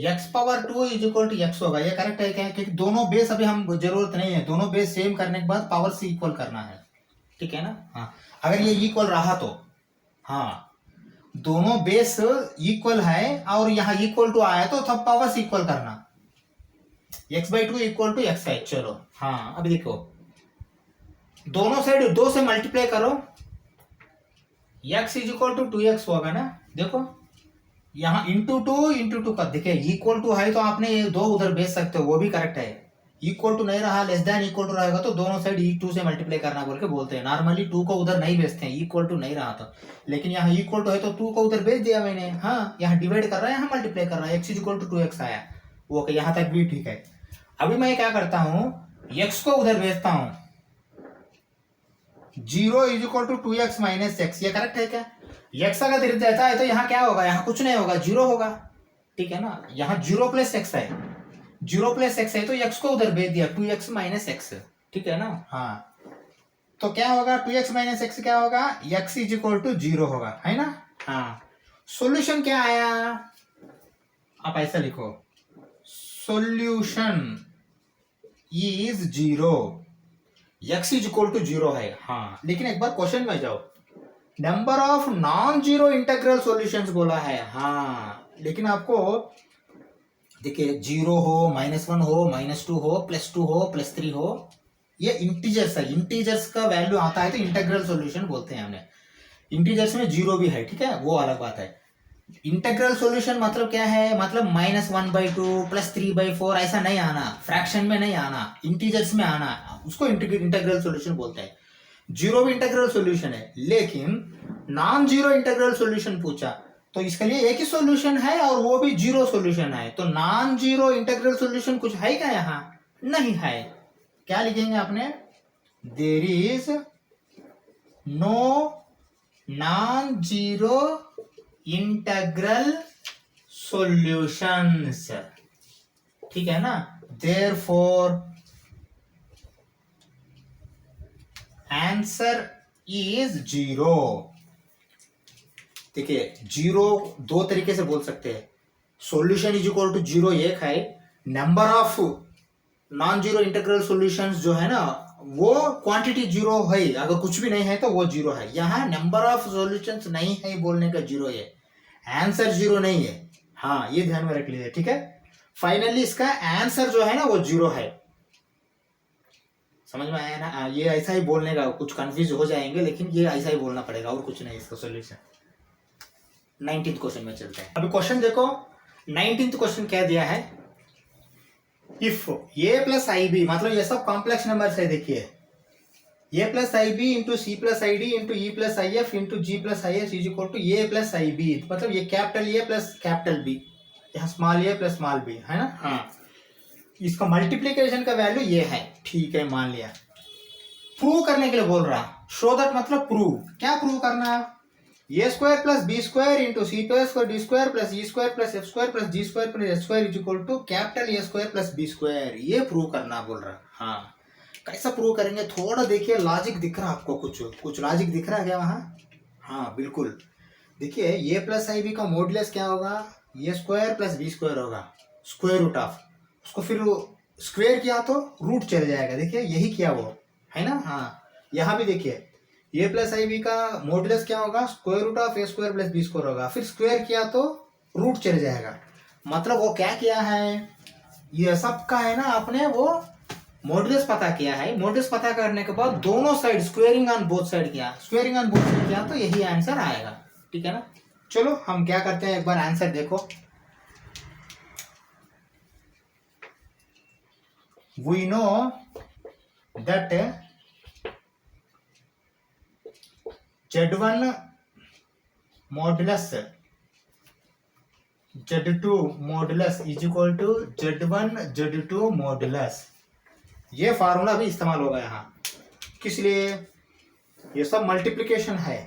x power 2 is equal to x होगा, ये करेक्ट है क्या, क्योंकि दोनों बेस अभी हम जरूरत नहीं है, दोनों बेस सेम करने के बाद पावर से इक्वल करना है, ठीक है ना, हाँ अगर ये इक्वल रहा तो, हाँ दोनों बेस इक्वल है और यहाँ इक्वल टू आया तो तब पावर्स इक्वल करना, x/2 इक्वल टू x है, चलो हाँ अभी देखो दोनों साइड 2 से मल्टीप्लाई करो, x is equal to 2x होगा ना, देखो यहाँ इंटू 2 का, देखिए इक्वल टू है तो आपने ये 2 उधर भेज सकते हो, वो भी करेक्ट है, इक्वल टू नहीं रहा लेस देन इक्वल टू रहेगा तो दोनों साइड 2 से मल्टीप्लाई करना बोल के बोलते हैं, नॉर्मली 2 को उधर नहीं भेजते हैं, इक्वल टू नहीं रहा था, लेकिन यहाँ इक्वल टू है तो 2 को उधर भेज दिया मैंने, हाँ यहाँ डिवाइड कर रहा है, यहाँ मल्टीप्लाई कर रहा है, x is equal to 2x आया, ओके यहाँ तक भी ठीक है। अभी मैं क्या करता हूँ, x को उधर भेजता हूँ, 0 is equal to 2x minus x, ये करेक्ट है क्या, x अगर इधर देता है तो यहाँ क्या होगा, यहाँ कुछ नहीं होगा, 0 होगा, ठीक है ना, यहाँ 0 प्लस x है, 0 प्लस x है तो x को उधर भेज दिया, 2x माइनस x, ठीक है ना, हाँ तो क्या होगा, 2x माइनस x क्या होगा, x इज इक्वल टू 0 होगा, है ना, हाँ सॉल्यूशन क्या आया, आप ऐसा लिखो, solution is 0, x is equal to 0 है, हाँ लेकिन एक बार क्वेश्चन में जाओ, number of non zero integral solutions बोला है, हाँ लेकिन आपको देखिए 0 हो, -1 हो, -2 हो, +2 हो, +3 हो, ये इंटीजर्स है, इंटीजर्स का वैल्यू आता है तो इंटीग्रल सॉल्यूशन बोलते हैं हमने, इंटीजर्स में 0 भी है, ठीक है वो अलग बात है। इंटीग्रल सॉल्यूशन मतलब क्या है, मतलब -1/2 +3/4 ऐसा नहीं आना, फ्रैक्शन में नहीं आना, इंटीजर्स में आना, उसको इंटीग्रल सॉल्यूशन बोलते हैं। जीरो भी इंटीग्रल सॉल्यूशन है, लेकिन नॉन जीरो इंटीग्रल सॉल्यूशन पूछा तो इसके लिए एक ही सॉल्यूशन है और वो भी जीरो सॉल्यूशन है, तो नॉन जीरो इंटीग्रल सॉल्यूशन कुछ है क्या, यहाँ नहीं है, क्या लिखेंगे आपने, there is no non zero integral solutions, ठीक है ना, देयरफॉर आंसर इज 0, देखिए जीरो दो तरीके से बोल सकते हैं, solution is equal to zero एक है, number of non zero integral solutions जो है ना वो क्वांटिटी जीरो है, अगर कुछ भी नहीं है तो वो जीरो है। यहाँ नंबर ऑफ सॉल्यूशंस नहीं है बोलने का जीरो है, आंसर जीरो नहीं है। हाँ ये ध्यान में रख लीजिए, ठीक है। फाइनली इसका आंसर जो है ना वो जीरो है, समझ में आया ना। ये ऐसा ही बोलने का, कुछ कंफ्यूज हो जाएंगे लेकिन ये ऐसा ही बोलना पड़ेगा और कुछ नहीं इसका सॉल्यूशन। 19th क्वेश्चन में चलते हैं। अभी क्वेश्चन देखो, 19th क्वेश्चन क्या दिया है, if A plus I B, मतलब ये सब कॉम्प्लेक्स नंबर है। देखिए ए plus I B into C plus I D into E plus I F into G plus I S is equal to A plus I B, मतलब ये capital A plus capital B, यहाँ small A plus small B है ना। हाँ इसका मल्टीप्लीकेशन का वैल्यू ये है, ठीक है मान लिया। प्रूव करने के लिए बोल रहा, शो दैट मतलब प्रूव, क्या प्रूव करना, A square plus B square into C plus D square plus E square plus F square plus G square plus H square is equal to capital A square plus B square, ये प्रूव करना बोल रहा। हाँ कैसा प्रूव करेंगे, थोड़ा देखिए लॉजिक दिख रहा आपको, कुछ लॉजिक दिख रहा है क्या वहाँ। हाँ बिल्कुल, देखिए ए प्लस आई बी का मॉडुलस क्या होगा, A square plus B square होगा, स्क्वायर रूट ऑफ, उसको फिर स्क्वायर किया तो रूट चल जाएगा, देखिए यही किया वो है ना। हाँ यहाँ भी देखिए ए प्लस आई बी का मॉडुलस क्या होगा, square root of a square plus B square होगा, फिर स्क्वायर किया तो रूट चल जाएगा, मतलब वो क्या किया है, ये सब का है ना आपने वो मॉडुलस पता किया है। मॉडुलस पता करने के बाद दोनों side squaring on both side किया, स्क्वेयरिंग ऑन बोथ साइड किया तो यही आंसर आएगा, ठीक है ना। चलो हम क्या करते हैं, एक बार आंसर देखो। We know that Z1 modulus Z2 modulus is equal to Z1 Z2 modulus, ये फार्मूला भी इस्तेमाल होगा यहाँ, किस लिए, ये सब मल्टीप्लिकेशन है,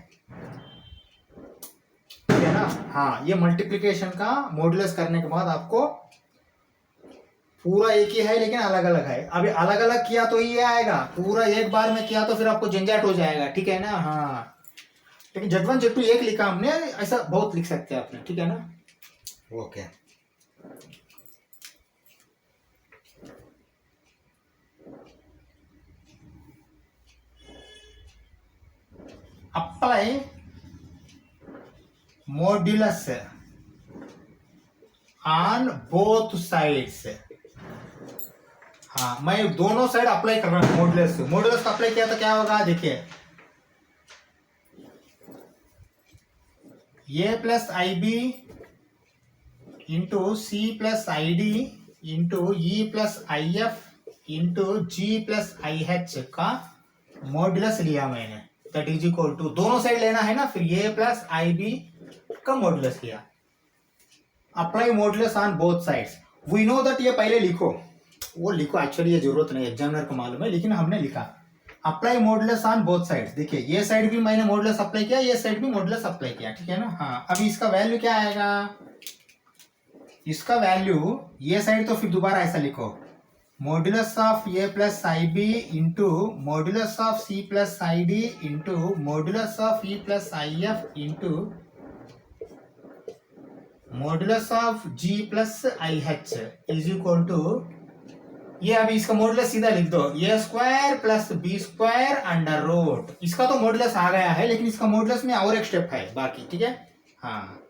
ठीक है ना। हाँ ये मल्टीप्लिकेशन का मॉडुलस करने के बाद आपको पूरा एक ही है लेकिन अलग अलग है, अभी अलग अलग किया तो ये आएगा, पूरा एक बार में किया तो फिर आपको झंझट हो जाएगा, ठीक है ना। हाँ लेकिन Z1 Z2 एक लिखा हमने, ऐसा बहुत लिख सकते हैं आपने, ठीक है ना। Okay apply modulus on both sides. हाँ मैं दोनों साइड अप्लाई कर रहा हूं मॉडुलस, मॉडुलस का अप्लाई किया तो क्या होगा, देखिए ए plus I B into C plus I D into E plus I F into G plus I H का मॉडुलस लिया मैंने, दैट इज इक्वल टू, दोनों साइड लेना है ना, फिर ए प्लस आई बी का मॉडुलस लिया, apply modulus on both sides. We know that, ये पहले लिखो, वो लिखो एक्चुअली ये जरूरत नहीं, एग्जामिनर को मालूम है लेकिन हमने लिखा, apply modulus on both sides. देखिए ये साइड भी मैंने मॉडुलस अप्लाई किया, ये साइड भी मॉडुलस अप्लाई किया, ठीक है ना। हाँ अभी इसका वैल्यू क्या आएगा, इसका वैल्यू ये साइड तो फिर दोबारा ऐसा लिखो, modulus of A plus I B into modulus of C plus I D into modulus of E plus I F into modulus of G plus I H is equal to, ये अभी इसका मॉडुलस सीधा लिख दो, A square plus B square under root, इसका तो मॉडुलस आ गया है लेकिन इसका मॉडुलस में और एक स्टेप है बाकी, ठीक है। हाँ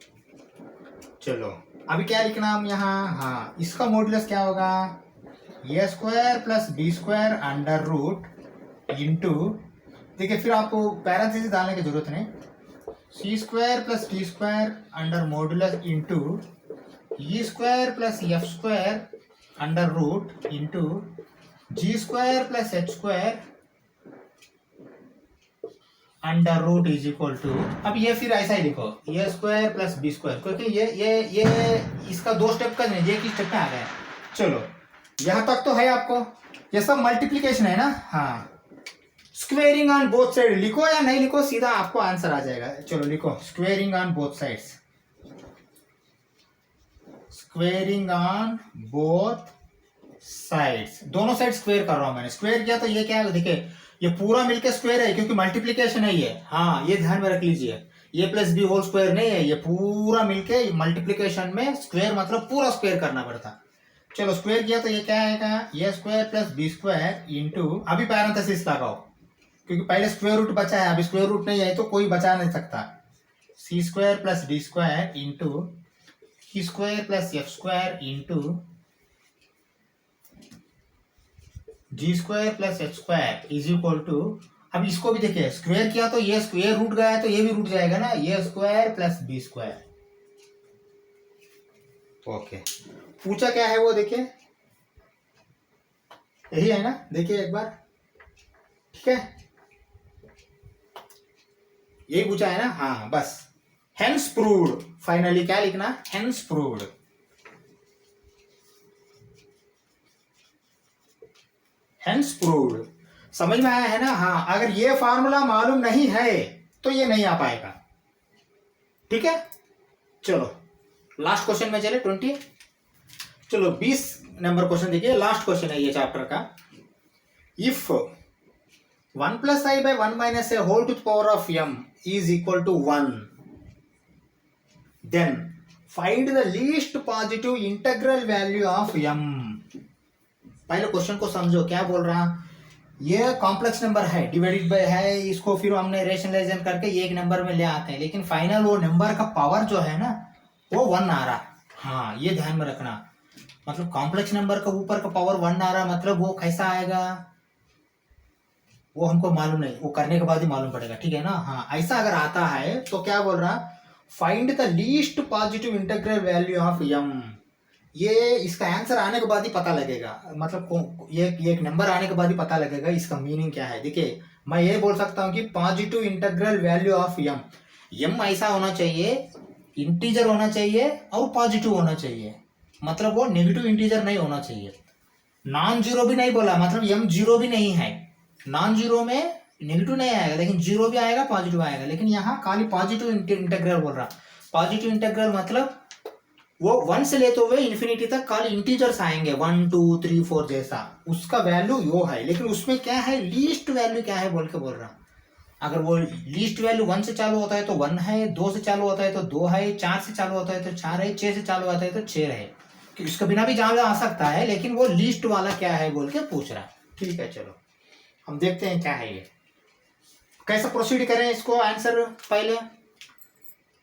चलो अभी क्या लिखना हम यहाँ, हाँ इसका मॉडुलस क्या होगा, A square plus B square under root into, देखिए फिर आपको पैरेंथेसिस डालने की जरूरत नहीं, C square plus D square under modulus into E square plus F square under root into G square plus H square under root is equal to, अब ये फिर ऐसा ही लिखो, A square plus B square, क्योंकि ये इसका दो स्टेप का नहीं, एक ही स्टेप में आ गया। चलो यहाँ तक तो है आपको, ये सब मल्टीप्लीकेशन है ना। हाँ स्क्वेयरिंग ऑन बोथ साइड लिखो या नहीं लिखो, सीधा आपको आंसर आ जाएगा। चलो लिखो squaring on both sides, squaring on both sides, दोनों साइड स्क्वेयर कर रहा हूं मैंने, स्क्वेयर किया तो ये क्या है, देखिए ये पूरा मिलके स्क्वेयर है क्योंकि मल्टीप्लीकेशन है ये। हाँ ये ध्यान में रख लीजिए, ए प्लस बी होल स्क्वायर नहीं है, ये पूरा मिलके मल्टीप्लीकेशन में स्क्वायर मतलब पूरा स्क्वायर करना पड़ता। चलो स्क्वायर किया तो ये क्या आएगा, A square plus B square into, अभी पैरेंथेसिस लगाओ क्योंकि पहले स्क्वायर रूट बचा है, अभी स्क्वायर रूट नहीं है तो कोई बचा नहीं सकता। C square plus D square into E square plus F square into G square plus H square is equal to, अब इसको भी देखिए स्क्वायर किया तो ये स्क्वायर रूट गया है तो ये भी रूट जाएगा ना, A square plus B square. Okay, पूछा क्या है वो देखिए, यही है ना, देखिए एक बार, ठीक है, यही पूछा है ना, हाँ बस। हेंस प्रूव्ड, फाइनली क्या लिखना, हेंस प्रूव्ड। हेंस प्रूव्ड, समझ में आया है ना, हाँ अगर ये फार्मूला मालूम नहीं है तो ये नहीं आ पाएगा, ठीक है। चलो लास्ट क्वेश्चन में चले 20, चलो 20 नंबर क्वेश्चन देखिए, लास्ट क्वेश्चन है ये चैप्टर का। If 1 plus I by 1 minus A whole to the power of m is equal to 1, then find the least positive integral value of m। पहले क्वेश्चन को समझो, क्या बोल रहा, ये कॉम्प्लेक्स नंबर है, डिवाइडेड बाय है, इसको फिर हमने रेशनलाइजेशन करके एक नंबर में ले आते हैं, लेकिन फाइनल वो नंबर का पावर जो है ना वो 1 आ रहा। हाँ ये ध्यान में रखना, मतलब कॉम्प्लेक्स नंबर का ऊपर का पावर 1 आ रहा, मतलब वो कैसा आएगा वो हमको मालूम नहीं, वो करने के बाद ही मालूम पड़ेगा, ठीक है ना। हाँ ऐसा अगर आता है तो क्या बोल रहा, find the least positive integral value of m। ये इसका आंसर आने के बाद ही पता लगेगा, मतलब ये एक नंबर आने के बाद ही पता लगेगा इसका मीनिंग क्या है। देखिए मैं ये बोल सकता हूँ कि positive integral value of m ऐसा होना चाहिए, इंटीजर होना चाहिए और पॉजिटिव होना चाहिए, मतलब वो नेगेटिव इंटीजर नहीं होना चाहिए। नॉन जीरो भी नहीं बोला, मतलब m जीरो भी नहीं है, नॉन जीरो में नेगेटिव नहीं आएगा लेकिन जीरो भी आएगा पॉजिटिव आएगा, लेकिन यहाँ खाली पॉजिटिव इंटीग्रल बोल रहा। पॉजिटिव इंटीग्रल मतलब वो 1 से लेते हुए इन्फिनिटी तक खाली इंटीजर्स आएंगे, 1 2 3 4 जैसा, उसका वैल्यू वो है, लेकिन उसमें क्या है लीस्ट वैल्यू क्या है बोल के बोल रहा। अगर वो लीस्ट वैल्यू 1 से चालू होता है तो 1 है, 2 से चालू होता है तो 2 है, 4 से चालू होता है तो 4 है, 6 से चालू होता है तो 6 है, इसके बिना भी ज्यादा आ सकता है, लेकिन वो लीस्ट वाला क्या है बोल के पूछ रहा है। ठीक है चलो हम देखते हैं क्या है ये, कैसे प्रोसीड करें इसको। आंसर पहले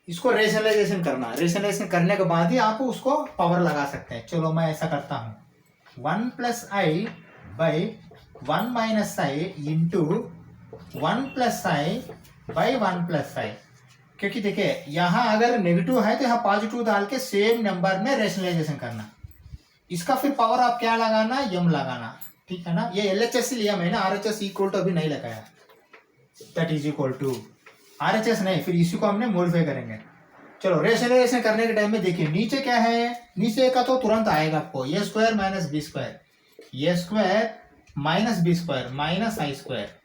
इसको रेशनलाइजेशन करना, रेशनलाइजेशन करने के बाद ही आप उसको पावर लगा सकते हैं। चलो मैं ऐसा करता हूँ, 1 plus I by 1 minus I into 1 plus I by 1 plus I, क्योंकि देखिए यहाँ अगर नेगेटिव है तो यहाँ पॉजिटिव डाल के सेम नंबर में रेशनलाइजेशन करना, इसका फिर पावर आप क्या लगाना, m लगाना, ठीक है ना। ये LHS लिया मैंने, RHS इक्वल टू अभी नहीं लगाया, that is equal to RHS नहीं, फिर इसी को हमने मॉडिफाई करेंगे। चलो रेशनलाइजेशन करने के टाइम में देखिए नीचे क्या है, नीचे का तो तुरंत आएगा आपको, A square minus B square, A square minus B square minus I square,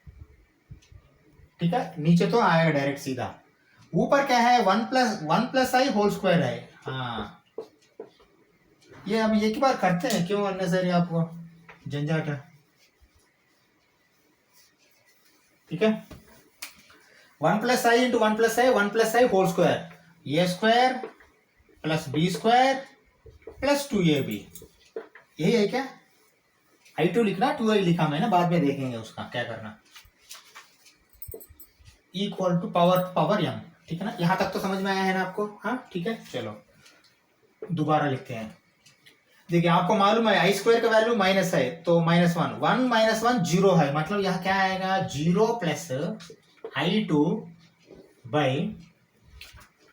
ठीक है, नीचे तो आएगा डायरेक्ट सीधा। ऊपर क्या है, 1 प्लस आई होल स्क्वायर है। हाँ ये हम एक ही बार करते हैं, क्यों अननेसेसरी आपको झंझट है, ठीक है। 1 plus I into 1 plus I, 1 plus I whole square, A square plus B square plus 2ab, यही है क्या। i2 लिखना, 2i लिखा मैंने, बाद में देखेंगे उसका क्या करना, इक्वल टू पावर m, ठीक है ना। यहां तक तो समझ में आया है ना आपको, हाँ ठीक है। चलो दोबारा लिखते हैं, देखिए आपको मालूम है आई स्क्वायर का वैल्यू माइनस है तो -1, 1 माइनस 1 जीरो है, मतलब यहाँ क्या आएगा 0 plus i2 by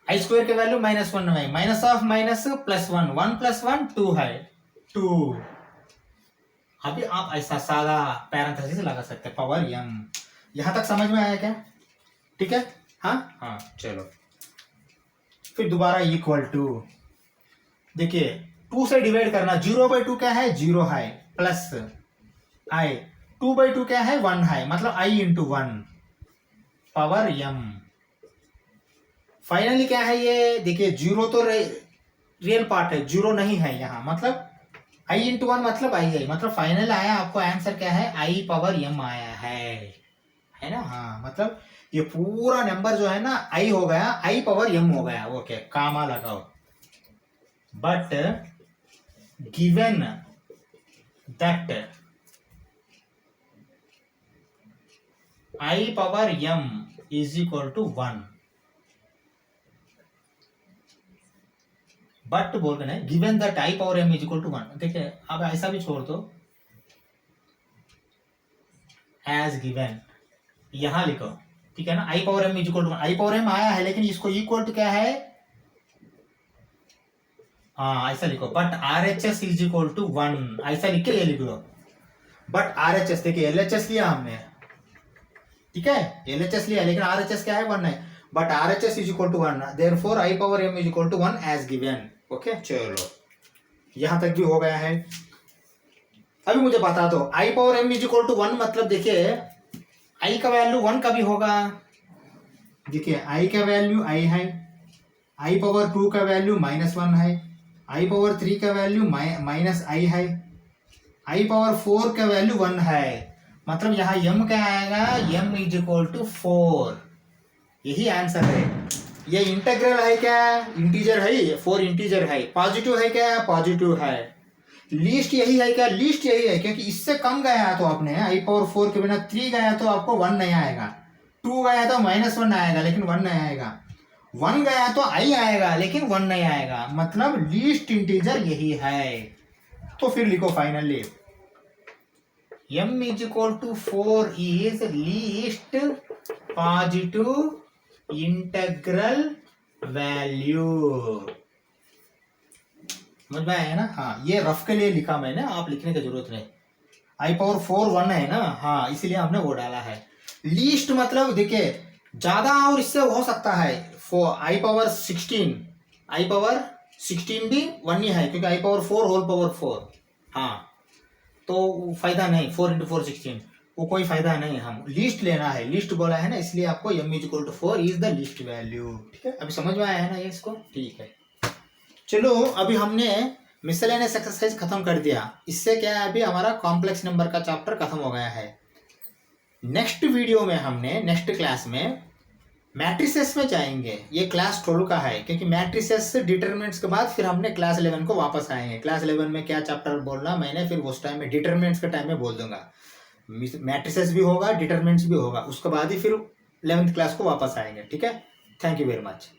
I square का वैल्यू -1 है, minus of minus plus 1, 1 plus 1 2 है, 2। अभी आप ऐसा सादा पैरेंथेसिस लगा सकते हैं, पावर m। यहां तक समझ में आया क्या, ठीक है। हाँ हाँ चलो फिर दोबारा इक्वल टू, देखिए 2 से डिवाइड करना, 0/2 क्या है 0 है, प्लस i 2/2 क्या है 1 है, मतलब i into 1 power m। Finally क्या है ये, देखिए 0 तो रियल पार्ट है, 0 नहीं है यहाँ, मतलब i इंटू 1 मतलब i है, मतलब फाइनल आया आपको आंसर क्या है i पावर m आया है ना। हाँ मतलब ये पूरा नंबर जो है ना आई हो गया, आई पावर एम हो गया, ओके कामा लगाओ। But given that i power M is equal to 1, but बोल रहे हैं given that i power M is equal to 1। देखिए अब ऐसा भी छोड़ दो, एज गिवन यहां लिखो, ठीक है ना, I power M is equal to 1, I power M आया है लेकिन इसको इक्वल टू क्या है, हाँ ऐसा लिखो, but R H S is equal to 1, ऐसा लिख के ये लिख लो। बट आर एच एस, देखिए एल एच एस लिया हमने, ठीक है, एल एच एस लिया लेकिन आर एच एस क्या है 1 है, but R H S is equal to 1, therefore i power M is equal to 1 as given. Okay चलो यहां तक भी हो गया है। अभी मुझे बता दो I power M is equal to 1 मतलब देखिए आई का वैल्यू 1 का भी होगा, देखिए आई का वैल्यू आई है, आई पावर 2 का वैल्यू -1 है, आई पावर 3 का वैल्यू माइनस आई है, आई पावर 4 का वैल्यू 1 है, मतलब यहाँ m क्या आएगा, m इज इक्वल टू 4, यही आंसर है। ये इंटीग्रल है क्या, इंटीजर है, 4 इंटीजर है, पॉजिटिव है क्या, पॉजिटिव है, लीस्ट यही है क्या, लीस्ट यही है, क्योंकि इससे कम गया तो आपने आई पावर 4 के बिना 3 गया तो आपको 1 नहीं आएगा, 2 गया तो -1 आएगा लेकिन 1 नहीं आएगा, 1 गया तो आई आएगा लेकिन 1 नहीं आएगा, मतलब लीस्ट इंटीजर यही है। तो फिर लिखो finally m is equal to 4 is least positive integral value. समझ में आया ना, हाँ ये रफ के लिए लिखा मैंने, आप लिखने की जरूरत नहीं, आई पावर 4 1 है ना, हाँ इसीलिए हमने वो डाला है। लीस्ट मतलब देखिए ज्यादा और इससे हो सकता है, आई पावर 16, आई पावर 16 भी 1 ही है क्योंकि आई पावर 4 होल पावर 4, हाँ तो फायदा नहीं, 4 इंटू 4 16, वो कोई फायदा नहीं, हम लीस्ट लेना है, लीस्ट बोला है ना इसलिए आपको m is equal to 4 is the least value. ठीक है अभी समझ में आया है ना ये इसको, ठीक है। चलो अभी हमने मिसलेनियस एक्सरसाइज खत्म कर दिया, इससे क्या है अभी हमारा कॉम्प्लेक्स नंबर का चैप्टर खत्म हो गया है। नेक्स्ट वीडियो में हमने नेक्स्ट क्लास में मैट्रिसेस में जाएंगे, ये क्लास 12 का है क्योंकि मैट्रिसेस डिटरमिनेंट्स के बाद फिर हमने क्लास 11 को वापस आएंगे। क्लास 11 में क्या चैप्टर बोलना मैंने फिर उस टाइम में डिटरमिनेंट्स के टाइम में बोल दूंगा, मैट्रिसेस भी होगा डिटरमिनेंट्स भी होगा, उसके बाद ही फिर 11th क्लास को वापस आएंगे। ठीक है, थैंक यू वेरी मच।